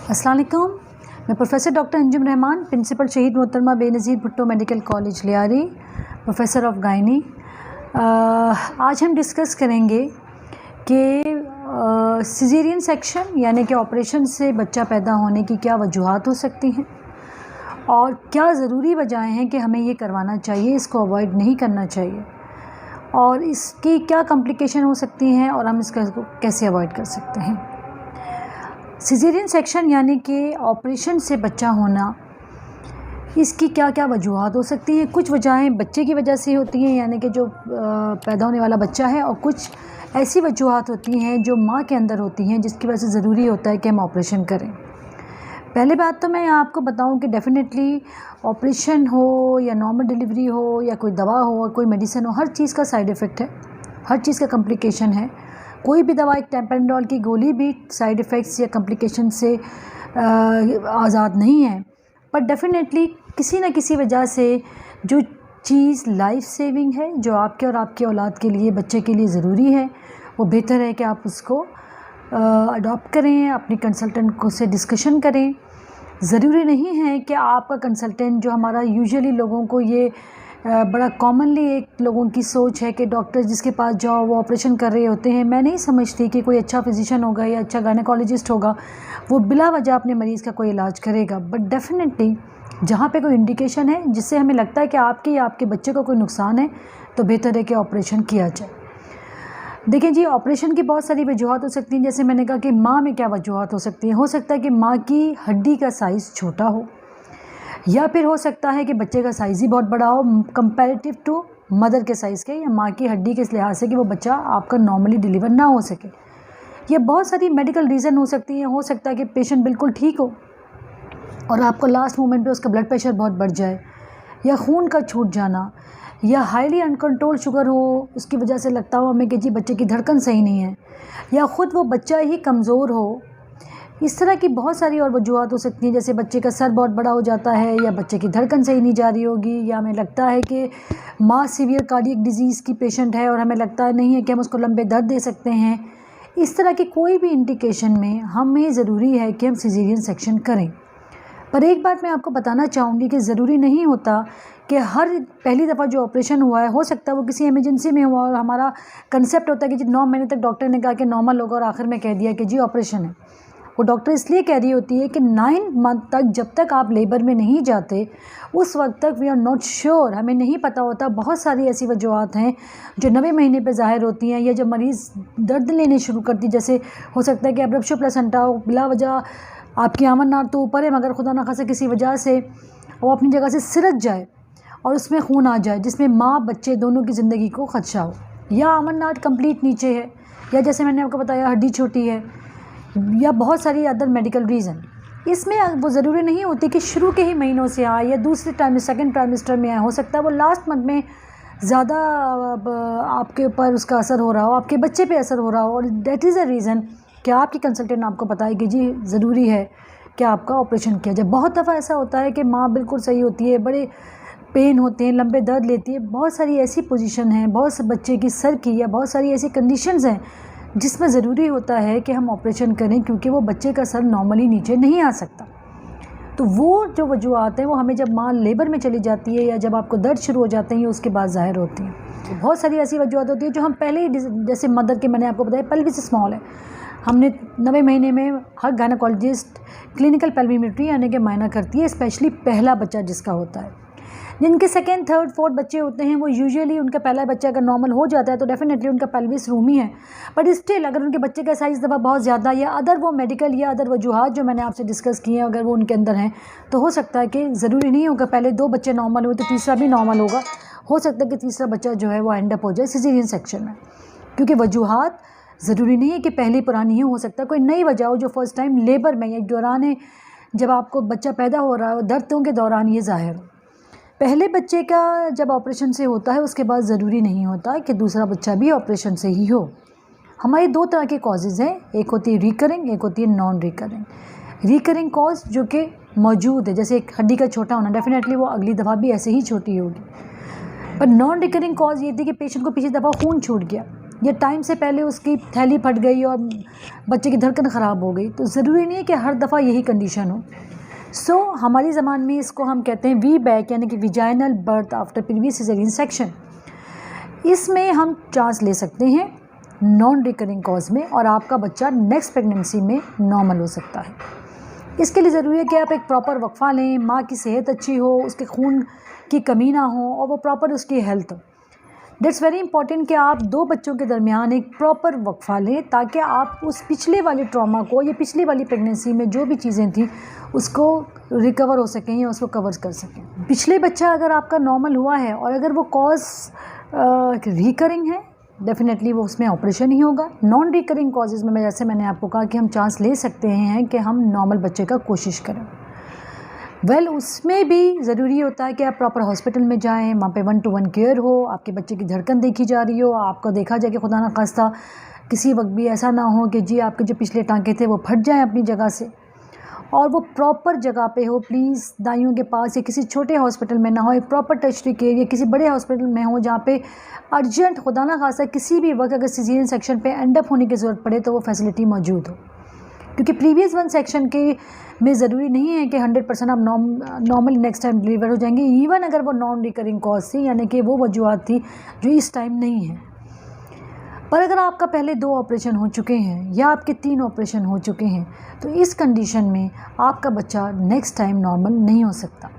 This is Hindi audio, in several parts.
अस्सलाम वालेकुम। मैं professor doctor Anjum Rahman, principal Shaheed Mohtarma Benazir Bhutto medical college Lyari, professor of gynae. आज हम डिस्कस करेंगे कि सिजेरियन सेक्शन यानी कि ऑपरेशन से बच्चा पैदा होने की क्या वजूहात हो सकती हैं और क्या ज़रूरी वजहें हैं कि हमें ये करवाना चाहिए, इसको अवॉइड नहीं करना चाहिए, और इसकी क्या कॉम्प्लिकेशन हो सकती हैं और हम इसका कैसे अवॉइड कर सकते हैं। सिजेरियन सेक्शन यानी कि ऑपरेशन से बच्चा होना, इसकी क्या क्या वजूहात हो सकती हैं। कुछ वजहें बच्चे की वजह से होती हैं यानी कि जो पैदा होने वाला बच्चा है, और कुछ ऐसी वजूहात होती हैं जो माँ के अंदर होती हैं जिसकी वजह से ज़रूरी होता है कि हम ऑपरेशन करें। पहले बात तो मैं आपको बताऊं कि डेफ़िनेटली ऑपरेशन हो या नॉर्मल डिलीवरी हो या कोई दवा हो, कोई मेडिसिन हो, हर चीज़ का साइड इफ़ेक्ट है, हर चीज़ का कॉम्प्लिकेशन है। कोई भी दवा, एक टेम्पेरेंडोल की गोली भी साइड इफ़ेक्ट्स या कॉम्प्लिकेशन से आज़ाद नहीं है, पर डेफ़िनेटली किसी न किसी वजह से जो चीज़ लाइफ सेविंग है, जो आपके और आपके औलाद के लिए, बच्चे के लिए ज़रूरी है, वो बेहतर है कि आप उसको अडॉप्ट करें, अपनी कंसल्टेंट को से डिस्कशन करें। ज़रूरी नहीं है कि आपका कंसल्टेंट, जो हमारा यूजुअली लोगों को ये बड़ा कॉमनली एक लोगों की सोच है कि डॉक्टर जिसके पास जाओ वो ऑपरेशन कर रहे होते हैं। मैं नहीं समझती कि कोई अच्छा फिजिशियन होगा या अच्छा गायनेकोलॉजिस्ट होगा वो बिला वजह अपने मरीज़ का कोई इलाज करेगा, बट डेफिनेटली जहाँ पे कोई इंडिकेशन है जिससे हमें लगता है कि आपके या आपके बच्चे को कोई नुकसान है, तो बेहतर है कि ऑपरेशन किया जाए। देखिए जी, ऑपरेशन की बहुत सारी वजूहत हो सकती हैं। जैसे मैंने कहा कि माँ में क्या वजूहत हो सकती हैं। हो सकता है कि माँ की हड्डी का साइज़ छोटा हो, या फिर हो सकता है कि बच्चे का साइज़ ही बहुत बड़ा हो कंपैरेटिव टू मदर के साइज़ के, या माँ की हड्डी के लिहाज से कि वो बच्चा आपका नॉर्मली डिलीवर ना हो सके। ये बहुत सारी मेडिकल रीज़न हो सकती हैं। हो सकता है कि पेशेंट बिल्कुल ठीक हो और आपको लास्ट मोमेंट पे उसका ब्लड प्रेशर बहुत बढ़ जाए, या खून का छूट जाना, या हाईली अनकंट्रोल शुगर हो, उसकी वजह से लगता हो हमें कि जी बच्चे की धड़कन सही नहीं है, या ख़ुद वो बच्चा ही कमज़ोर हो। इस तरह की बहुत सारी और वजूहत हो सकती हैं। जैसे बच्चे का सर बहुत बड़ा हो जाता है, या बच्चे की धड़कन सही नहीं जा रही होगी, या हमें लगता है कि माँ सीवियर कार्डियक डिजीज़ की पेशेंट है और हमें लगता है नहीं है कि हम उसको लंबे दर्द दे सकते हैं। इस तरह की कोई भी इंडिकेशन में हमें ज़रूरी है कि हम सिजेरियन सेक्शन करें। पर एक बात मैं आपको बताना चाहूँगी कि ज़रूरी नहीं होता कि हर पहली दफ़ा जो ऑपरेशन हुआ है, हो सकता है वो किसी इमरजेंसी में हुआ और हमारा कंसेप्ट होता है कि जी 9 महीने तक डॉक्टर ने कहा कि नॉर्मल होगा और आखिर में कह दिया कि जी ऑपरेशन है। वो डॉक्टर इसलिए कह रही होती है कि 9 मंथ तक जब तक आप लेबर में नहीं जाते उस वक्त तक वी आर नॉट श्योर, हमें नहीं पता होता। बहुत सारी ऐसी वजूहत हैं जो 9वें महीने पे ज़ाहिर होती हैं, या जब मरीज़ दर्द लेने शुरू करती, जैसे हो सकता है कि एब्रप्शो प्लेसेंटा हो, बिला वजह आपकी आमन नार तो ऊपर है मगर खुदा न खासा किसी वजह से वो अपनी जगह से सिरक जाए और उसमें खून आ जाए जिसमें माँ बच्चे दोनों की ज़िंदगी को खदशा हो, या आमन नार कंप्लीट नीचे है, या जैसे मैंने आपको बताया हड्डी छोटी है, या बहुत सारी अदर मेडिकल रीज़न। इसमें वो ज़रूरी नहीं होती कि शुरू के ही महीनों से आए या दूसरे टाइम सेकंड ट्राइमेस्टर में आए। हो सकता है वो लास्ट मंथ में ज़्यादा आपके ऊपर उसका असर हो रहा हो, आपके बच्चे पे असर हो रहा हो, और दैट इज़ अ रीज़न कि आपकी कंसल्टेंट आपको बताए कि जी ज़रूरी है कि आपका ऑपरेशन किया जाए। बहुत दफ़ा ऐसा होता है कि माँ बिल्कुल सही होती है, बड़े पेन होते हैं, लंबे दर्द लेती है। बहुत सारी ऐसी पोजीशन हैं, बहुत से बच्चे की सर की, या बहुत सारी ऐसी कंडीशंस हैं जिसमें ज़रूरी होता है कि हम ऑपरेशन करें, क्योंकि वो बच्चे का सर नॉर्मली नीचे नहीं आ सकता। तो वो जो वजूहत हैं वो हमें जब माँ लेबर में चली जाती है या जब आपको दर्द शुरू हो जाते हैं उसके बाद ज़ाहिर होती हैं। तो बहुत सारी ऐसी वजूहत होती है जो हम पहले ही, जैसे मदर के मैंने आपको बताया पेल्विस स्मॉल है, हमने 9वें महीने में हर गायनेकोलॉजिस्ट क्लिनिकल पेल्वियोमेट्री यानी कि मायना करती है, स्पेशली पहला बच्चा जिसका होता है। जिनके सेकेंड थर्ड फोर्थ बच्चे होते हैं वो यूजुअली उनका पहला बच्चा अगर नॉर्मल हो जाता है तो डेफिनेटली उनका पेल्विस रूम ही है, बट स्टिल अगर उनके बच्चे का साइज़ दफ़ा बहुत ज़्यादा या अदर वो मेडिकल या अदर वजूहात जो मैंने आपसे डिस्कस किए हैं अगर वो उनके अंदर हैं, तो हो सकता है कि ज़रूरी नहीं होगा पहले 2 बच्चे नॉर्मल हुए तो तीसरा भी नॉर्मल होगा। हो सकता है कि तीसरा बच्चा जो है वो एंड अप हो जाए सिजेरियन सेक्शन में, क्योंकि वजूहात ज़रूरी नहीं है कि पहली पुरानी ही हो सकता है कोई नई वजह हो जो फर्स्ट टाइम लेबर में या दौरान जब आपको बच्चा पैदा हो रहा है दर्दों के दौरान ये ज़ाहिर हो। पहले बच्चे का जब ऑपरेशन से होता है उसके बाद ज़रूरी नहीं होता कि दूसरा बच्चा भी ऑपरेशन से ही हो। हमारी 2 तरह के कॉजेज़ हैं, एक होती है रिकरिंग, एक होती है नॉन रिकरिंग। रिकरिंग कॉज जो कि मौजूद है, जैसे एक हड्डी का छोटा होना, डेफिनेटली वो अगली दफ़ा भी ऐसे ही छोटी होगी। पर नॉन रिकरिंग कॉज ये थी कि पेशेंट को पिछली दफ़ा खून छूट गया या टाइम से पहले उसकी थैली फट गई और बच्चे की धड़कन ख़राब हो गई, तो ज़रूरी नहीं है कि हर दफ़ा यही कंडीशन हो। सो हमारी ज़बान में इसको हम कहते हैं वी बैक, यानी कि vaginal birth after previous caesarean section. इसमें हम चांस ले सकते हैं नॉन रिकरिंग कॉज में, और आपका बच्चा नेक्स्ट प्रेगनेंसी में नॉर्मल हो सकता है। इसके लिए ज़रूरी है कि आप एक प्रॉपर वक्फ़ा लें, माँ की सेहत अच्छी हो, उसके खून की कमी ना हो और वो प्रॉपर उसकी हेल्थ हो। दैट्स वेरी इंपॉर्टेंट कि आप 2 बच्चों के दरमियान एक प्रॉपर वक्फ़ा लें, ताकि आप उस पिछले वाले ट्रॉमा को या पिछली वाली प्रेगनेंसी में जो भी चीज़ें थी उसको रिकवर हो सकें या उसको कवर कर सकें। पिछले बच्चा अगर आपका नॉर्मल हुआ है और अगर वो कॉज रिकरिंग है, डेफिनेटली वो उसमें ऑपरेशन ही होगा। नॉन रिकरिंग कॉजेज़ में जैसे मैंने आपको कहा कि हम चांस ले सकते हैं कि हम नॉर्मल बच्चे का कोशिश करें। उसमें भी ज़रूरी होता है कि आप प्रॉपर हॉस्पिटल में जाएं, वहाँ पे 1-to-1 केयर हो, आपके बच्चे की धड़कन देखी जा रही हो, आपको देखा जाए कि खुदा ना खास्ता किसी वक्त भी ऐसा ना हो कि जी आपके जो पिछले टाँके थे वो फट जाएं अपनी जगह से, और वो प्रॉपर जगह पे हो। प्लीज़ दाइयों के पास या किसी छोटे हॉस्पिटल में ना हो, एक प्रॉपर टर्शरी केयर या किसी बड़े हॉस्पिटल में हो जहाँ पे अर्जेंट खुदा ना खास्ता किसी भी वक्त अगर सिज़ेरियन सेक्शन पे एंड अप होने की ज़रूरत पड़े तो वो फैसिलिटी मौजूद हो। क्योंकि प्रीवियस 1 सेक्शन के में ज़रूरी नहीं है कि 100% आप नॉर्मली नेक्स्ट टाइम डिलीवर हो जाएंगे, इवन अगर वो नॉन रिकरिंग कॉज थी, यानी कि वो वजूहत थी जो इस टाइम नहीं है। पर अगर आपका पहले 2 ऑपरेशन हो चुके हैं या आपके 3 ऑपरेशन हो चुके हैं, तो इस कंडीशन में आपका बच्चा नेक्स्ट टाइम नॉर्मल नहीं हो सकता।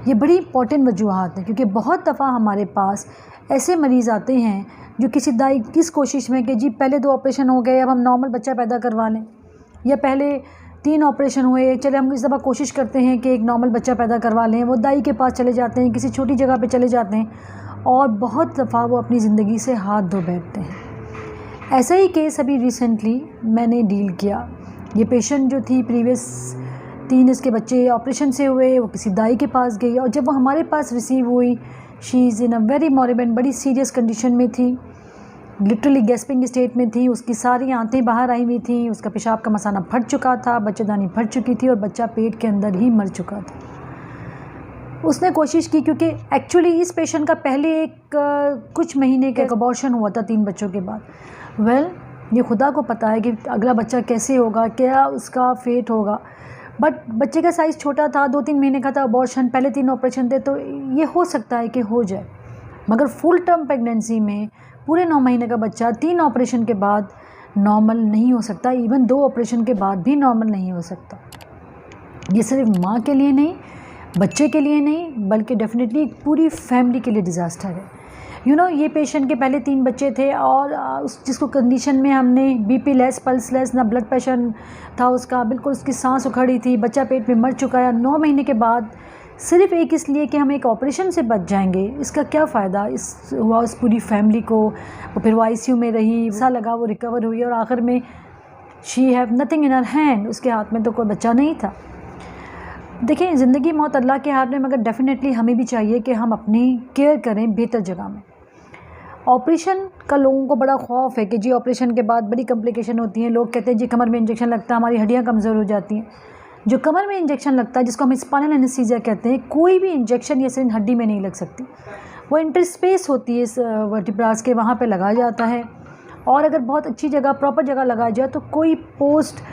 ये बड़ी इंपॉर्टेंट वजूहत हैं, क्योंकि बहुत दफ़ा हमारे पास ऐसे मरीज़ आते हैं जो किसी दाई किस कोशिश में कि जी पहले 2 ऑपरेशन हो गए, अब हम नॉर्मल बच्चा पैदा करवा लें, या पहले 3 ऑपरेशन हुए, चले हम इस दफ़ा कोशिश करते हैं कि एक नॉर्मल बच्चा पैदा करवा लें। वो दाई के पास चले जाते हैं, किसी छोटी जगह पे चले जाते हैं और बहुत दफ़ा वो अपनी ज़िंदगी से हाथ धो बैठते हैं। ऐसा ही केस अभी रिसेंटली मैंने डील किया। ये पेशेंट जो थी प्रीवियस 3 इसके बच्चे ऑपरेशन से हुए, वो किसी दाई के पास गई और जब वो हमारे पास रिसीव हुई, she is in a very morbid, बड़ी सीरियस कंडीशन में थी, लिटरली गैस्पिंग स्टेट में थी, उसकी सारी आंतें बाहर आई हुई थी, उसका पेशाब का मसाना फट चुका था, बच्चेदानी फट चुकी थी और बच्चा पेट के अंदर ही मर चुका था। उसने कोशिश की, क्योंकि एक्चुअली इस पेशेंट का पहले कुछ महीने का अबॉर्शन हुआ था 3 बच्चों के बाद। ये खुदा को पता है कि अगला बच्चा कैसे होगा, क्या उसका फेट होगा, बट बच्चे का साइज़ छोटा था, 2-3 महीने का था, अबॉर्शन, पहले 3 ऑपरेशन थे, तो ये हो सकता है कि हो जाए। मगर फुल टर्म प्रेगनेंसी में पूरे 9 महीने का बच्चा 3 ऑपरेशन के बाद नॉर्मल नहीं हो सकता, इवन 2 ऑपरेशन के बाद भी नॉर्मल नहीं हो सकता। ये सिर्फ माँ के लिए नहीं, बच्चे के लिए नहीं, बल्कि डेफिनेटली एक पूरी फैमिली के लिए डिज़ास्टर है। ये पेशेंट के पहले 3 बच्चे थे और जिसको कंडीशन में हमने बीपी लेस, पल्स लेस, ना ब्लड प्रेशर था उसका, बिल्कुल उसकी सांस उखड़ी थी, बच्चा पेट में मर चुका है 9 महीने के बाद, सिर्फ एक इसलिए कि हम एक ऑपरेशन से बच जाएंगे। इसका क्या फ़ायदा हुआ उस पूरी फैमिली को। वो फिर वो ICU में रही, ऐसा लगा वो रिकवर हुई और आखिर में she have nothing in her hand, उसके हाथ में तो कोई बच्चा नहीं था। देखिए, ज़िंदगी मौत अल्लाह के हाथ में, मगर डेफिनेटली हमें भी चाहिए कि हम अपनी केयर करें बेहतर जगह में। ऑपरेशन का लोगों को बड़ा खौफ है कि जी ऑपरेशन के बाद बड़ी कॉम्प्लिकेशन होती हैं। लोग कहते हैं जी कमर में इंजेक्शन लगता है, हमारी हड्डियाँ कमज़ोर हो जाती हैं। जो कमर में इंजेक्शन लगता है, जिसको हम स्पाइनल एनेस्थीसिया कहते हैं, कोई भी इंजेक्शन या सिरिंज हड्डी में नहीं लग सकती। वो इंटरस्पेस होती है इस वर्टिब्रास के, वहाँ पे लगाया जाता है, और अगर बहुत अच्छी जगह, प्रॉपर जगह लगाया जाए तो कोई पोस्ट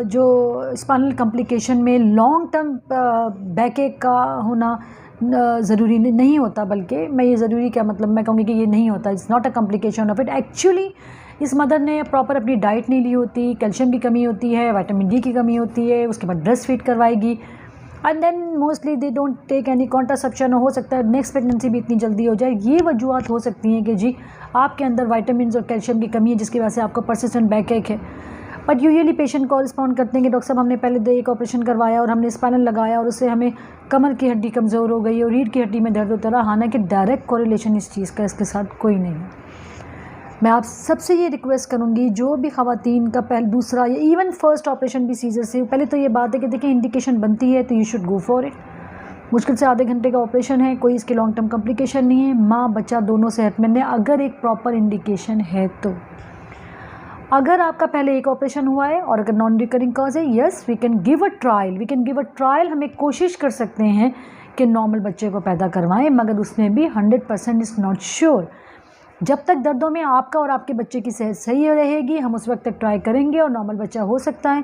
जो स्पाइनल कॉम्प्लिकेशन में लॉन्ग टर्म बैकएक का होना ज़रूरी नहीं होता। बल्कि मैं ये ज़रूरी क्या मतलब, मैं कहूँगी कि ये नहीं होता, it's not a complication of it. Actually इस मदर ने प्रॉपर अपनी डाइट नहीं ली होती, कैल्शियम की कमी होती है, विटामिन डी की कमी होती है, उसके बाद ब्रेस्ट फीड करवाएगी, and then mostly they don't take any contraception. हो सकता है नेक्स्ट प्रेगनेंसी भी इतनी जल्दी हो जाए। ये वजूहत हो सकती हैं कि जी आपके अंदर विटामिन और कैल्शियम की कमी है, जिसकी वजह से आपको परसिस्टेंट बैकएक है। बट यूजुअली पेशेंट को रिस्पॉन्ड करते हैं कि डॉक्टर साहब हमने पहले एक ऑपरेशन करवाया और हमने स्पाइनल लगाया और उससे हमें कमर की हड्डी कमज़ोर हो गई और रीढ़ की हड्डी में दर्द होता रहा। हालांकि डायरेक्ट कोरिलेशन इस चीज़ का इसके साथ कोई नहीं है। मैं आप सबसे ये रिक्वेस्ट करूँगी, जो भी ख़वातीन का पहले, दूसरा या इवन फर्स्ट ऑपरेशन भी सीजर से, पहले तो ये बात है कि देखिए इंडिकेशन बनती है तो you should go for it. मुश्किल से आधे घंटे का ऑपरेशन है, कोई इसके लॉन्ग टर्म कॉम्प्लिकेशन नहीं है, माँ बच्चा दोनों सेहतमंद है अगर एक प्रॉपर इंडिकेशन है तो। अगर आपका पहले एक ऑपरेशन हुआ है और अगर नॉन रिकरिंग कॉज है, yes we can give a trial, हम एक कोशिश कर सकते हैं कि नॉर्मल बच्चे को पैदा करवाएं, मगर उसमें भी 100% इज़ नॉट श्योर। जब तक दर्दों में आपका और आपके बच्चे की सेहत सही रहेगी, हम उस वक्त तक ट्राई करेंगे और नॉर्मल बच्चा हो सकता है।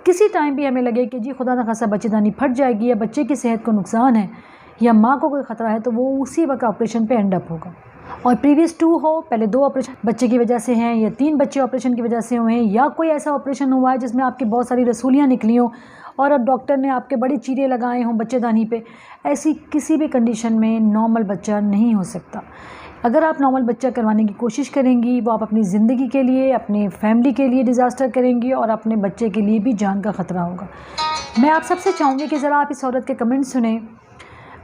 किसी टाइम भी हमें लगे कि जी खुदा न खासा बच्चेदानी फट जाएगी या बच्चे की सेहत को नुकसान है या माँ को कोई ख़तरा है, तो वो उसी वक्त ऑपरेशन पे एंड अप होगा। और प्रीवियस 2 हो, पहले 2 ऑपरेशन बच्चे की वजह से हैं या 3 बच्चे ऑपरेशन की वजह से हुए हैं, या कोई ऐसा ऑपरेशन हुआ है जिसमें आपकी बहुत सारी रसूलियाँ निकली हों और अब डॉक्टर ने आपके बड़े चीरे लगाए हों बच्चेदानी पे, ऐसी किसी भी कंडीशन में नॉर्मल बच्चा नहीं हो सकता। अगर आप नॉर्मल बच्चा करवाने की कोशिश करेंगी, वो आप अपनी ज़िंदगी के लिए, अपनी फैमिली के लिए डिज़ास्टर करेंगी और अपने बच्चे के लिए भी जान का ख़तरा होगा। मैं आप सबसे चाहूँगी कि ज़रा आप इस औरत के कमेंट सुनें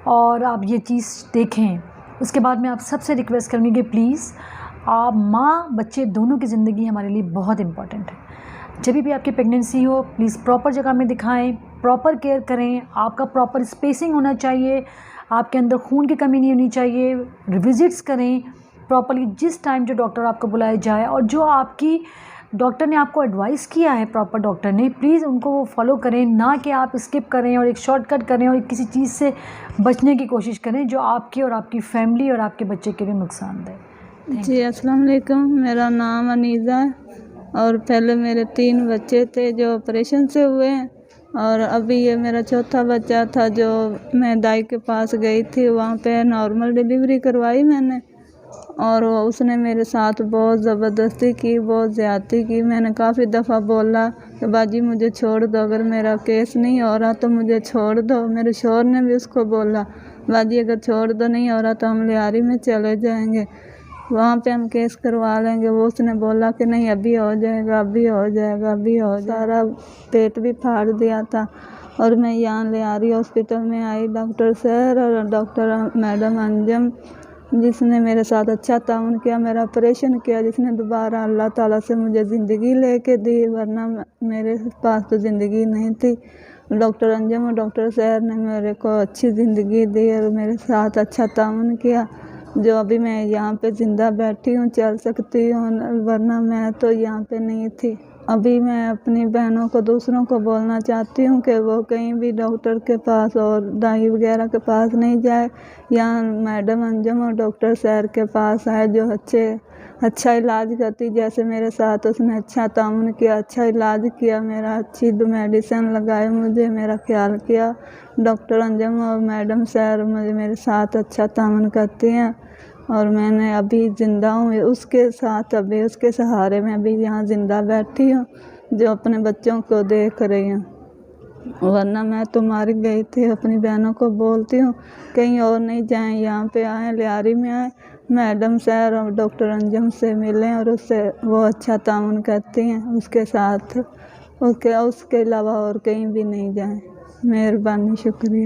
और आप ये चीज़ देखें। उसके बाद मैं आप सबसे रिक्वेस्ट करूँगी कि प्लीज़ आप माँ बच्चे दोनों की ज़िंदगी हमारे लिए बहुत इम्पॉर्टेंट है। जब भी आपकी प्रेगनेंसी हो, प्लीज़ प्रॉपर जगह में दिखाएं, प्रॉपर केयर करें, आपका प्रॉपर स्पेसिंग होना चाहिए, आपके अंदर खून की कमी नहीं होनी चाहिए, विजिट्स करें प्रॉपरली जिस टाइम जो डॉक्टर आपको बुलाया जाए, और जो आपकी डॉक्टर ने आपको एडवाइस किया है प्रॉपर डॉक्टर ने, प्लीज़ उनको वो फॉलो करें, ना कि आप स्किप करें और एक शॉर्टकट करें और किसी चीज़ से बचने की कोशिश करें जो आपकी और आपकी फैमिली और आपके बच्चे के लिए नुकसानदेह। जी अस्सलाम वालेकुम, मेरा नाम अनीज़ा है और पहले मेरे 3 बच्चे थे जो ऑपरेशन से हुए हैं और अभी ये मेरा चौथा बच्चा था जो मैं दाई के पास गई थी, वहाँ पे नॉर्मल डिलीवरी करवाई मैंने और उसने मेरे साथ बहुत ज़बरदस्ती की, बहुत ज़्यादती की। मैंने काफ़ी दफ़ा बोला कि बाजी मुझे छोड़ दो, अगर मेरा केस नहीं हो रहा तो मुझे छोड़ दो। मेरे शौहर ने भी उसको बोला बाजी अगर छोड़ दो, नहीं हो रहा तो हम लियारी में चले जाएंगे, वहाँ पे हम केस करवा लेंगे। वो उसने बोला कि नहीं अभी हो जाएगा, अभी हो जाएगा, अभी हो जाएगा। सारा पेट भी फाड़ दिया था और मैं यहाँ लियारी हॉस्पिटल में आई, डॉक्टर सर और डॉक्टर मैडम अंजम, जिसने मेरे साथ अच्छा ताउन किया, मेरा ऑपरेशन किया, जिसने दोबारा अल्लाह ताला से मुझे ज़िंदगी लेके दी, वरना मेरे पास तो ज़िंदगी नहीं थी। डॉक्टर अंजम और डॉक्टर सर ने मेरे को अच्छी ज़िंदगी दी और मेरे साथ अच्छा ताउन किया, जो अभी मैं यहाँ पे ज़िंदा बैठी हूँ, चल सकती हूँ, वरना मैं तो यहाँ पे नहीं थी। अभी मैं अपनी बहनों को, दूसरों को बोलना चाहती हूँ कि वो कहीं भी डॉक्टर के पास और दाई वगैरह के पास नहीं जाए, यहाँ मैडम अंजम और डॉक्टर सर के पास आए जो अच्छा इलाज करती। जैसे मेरे साथ उसने अच्छा ताउन किया, अच्छा इलाज किया, मेरा अच्छी मेडिसिन लगाए, मुझे मेरा ख्याल किया। डॉक्टर अंजम और मैडम सर मुझे मेरे साथ अच्छा ताउन करती हैं और मैंने अभी ज़िंदा हूँ उसके साथ, अभी उसके सहारे में अभी यहाँ ज़िंदा बैठी हूँ जो अपने बच्चों को देख रही हूँ, वरना मैं तो मार गई थी। अपनी बहनों को बोलती हूँ कहीं और नहीं जाएं, यहाँ पे आएँ, लियारी में आएँ, मैडम सर और डॉक्टर अंजम से मिलें और उससे वो अच्छा ताउन करती हैं, उसके साथ उसके अलावा और कहीं भी नहीं जाएं। मेहरबानी, शुक्रिया।